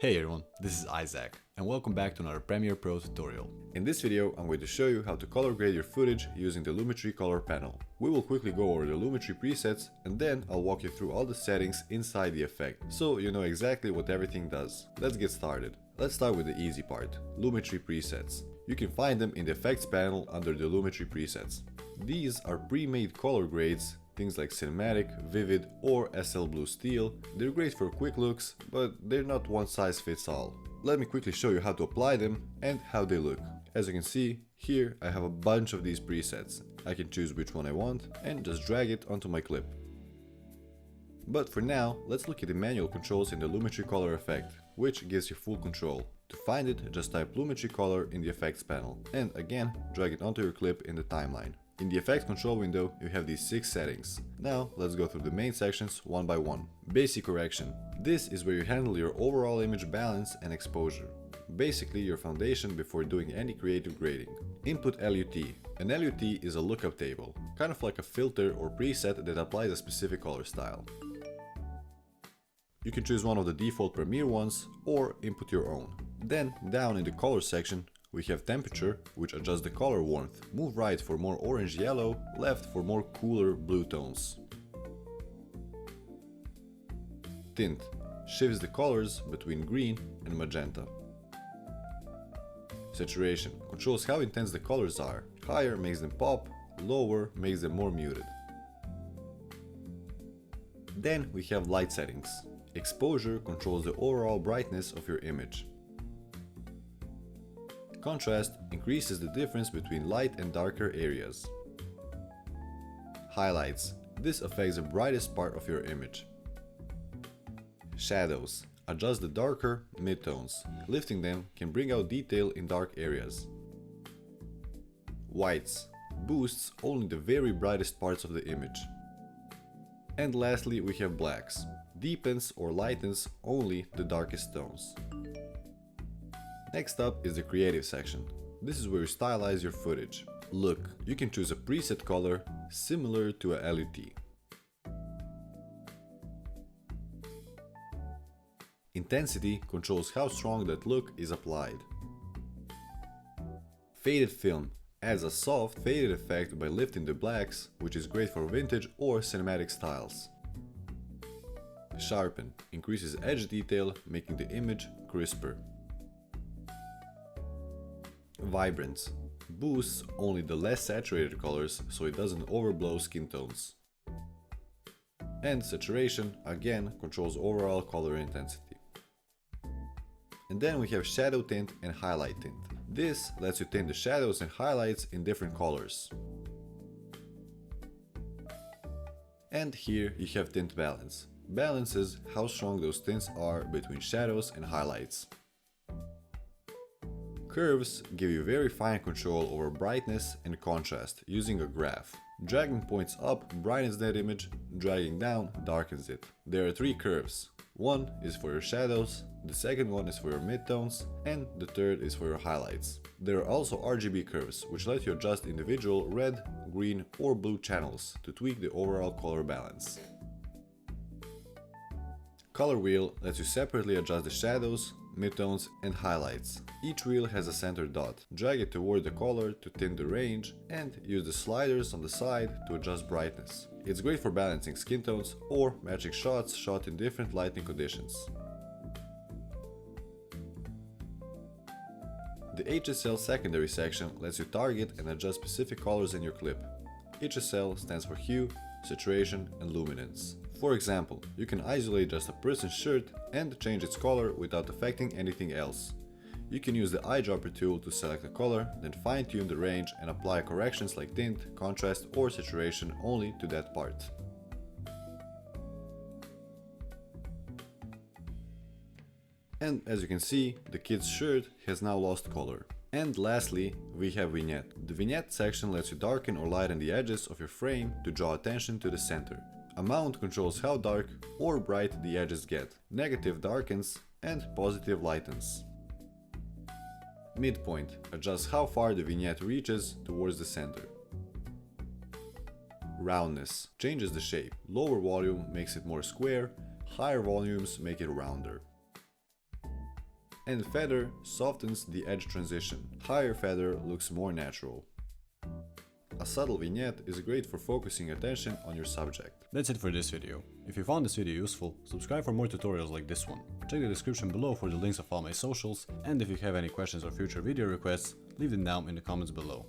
Hey everyone, this is Isaac, and welcome back to another Premiere Pro tutorial. In this video, I'm going to show you how to color grade your footage using the Lumetri color panel. We will quickly go over the Lumetri presets, and then I'll walk you through all the settings inside the effect, so you know exactly what everything does. Let's get started. Let's start with the easy part, Lumetri presets. You can find them in the effects panel under the Lumetri presets. These are pre-made color grades. Things like cinematic, vivid or SL blue steel. They're great for quick looks, but they're not one size fits all. Let me quickly show you how to apply them and how they look. As you can see, here I have a bunch of these presets. I can choose which one I want and just drag it onto my clip. But for now, let's look at the manual controls in the Lumetri color effect, which gives you full control. To find it, just type Lumetri color in the effects panel and again drag it onto your clip in the timeline. In the effect control window, you have these 6 settings. Now, let's go through the main sections one by one. Basic correction. This is where you handle your overall image balance and exposure. Basically, your foundation before doing any creative grading. Input LUT. An LUT is a lookup table, kind of like a filter or preset that applies a specific color style. You can choose one of the default Premiere ones or input your own. Then, down in the color section, we have temperature, which adjusts the color warmth. Move right for more orange-yellow, left for more cooler blue tones. Tint shifts the colors between green and magenta. Saturation controls how intense the colors are. Higher makes them pop, lower makes them more muted. Then we have light settings. Exposure controls the overall brightness of your image. Contrast increases the difference between light and darker areas. Highlights. This affects the brightest part of your image. Shadows. Adjust the darker midtones. Lifting them can bring out detail in dark areas. Whites. Boosts only the very brightest parts of the image. And lastly, we have blacks. Deepens or lightens only the darkest tones. Next up is the creative section. This is where you stylize your footage. Look, you can choose a preset color similar to a LUT. Intensity controls how strong that look is applied. Faded film adds a soft faded effect by lifting the blacks, which is great for vintage or cinematic styles. Sharpen increases edge detail, making the image crisper. Vibrance boosts only the less saturated colors so it doesn't overblow skin tones. And saturation again controls overall color intensity. And then we have shadow tint and highlight tint. This lets you tint the shadows and highlights in different colors. And here you have tint balance. Balances how strong those tints are between shadows and highlights. Curves give you very fine control over brightness and contrast using a graph. Dragging points up brightens that image, dragging down darkens it. There are 3 curves. One is for your shadows, the second one is for your midtones, and the third is for your highlights. There are also RGB curves, which let you adjust individual red, green or blue channels to tweak the overall color balance. Color wheel lets you separately adjust the shadows, midtones and highlights. Each wheel has a center dot. Drag it toward the color to tint the range and use the sliders on the side to adjust brightness. It's great for balancing skin tones or matching shots shot in different lighting conditions. The HSL secondary section lets you target and adjust specific colors in your clip. HSL stands for hue, saturation and luminance. For example, you can isolate just a person's shirt and change its color without affecting anything else. You can use the eyedropper tool to select a color, then fine-tune the range and apply corrections like tint, contrast or saturation only to that part. And as you can see, the kid's shirt has now lost color. And lastly, we have vignette. The vignette section lets you darken or lighten the edges of your frame to draw attention to the center. Amount controls how dark or bright the edges get. Negative darkens and positive lightens. Midpoint adjusts how far the vignette reaches towards the center. Roundness changes the shape. Lower volume makes it more square, higher volumes make it rounder. and feather softens the edge transition. Higher feather looks more natural. A subtle vignette is great for focusing attention on your subject. That's it for this video. If you found this video useful, subscribe for more tutorials like this one. Check the description below for the links of all my socials, and if you have any questions or future video requests, leave them down in the comments below.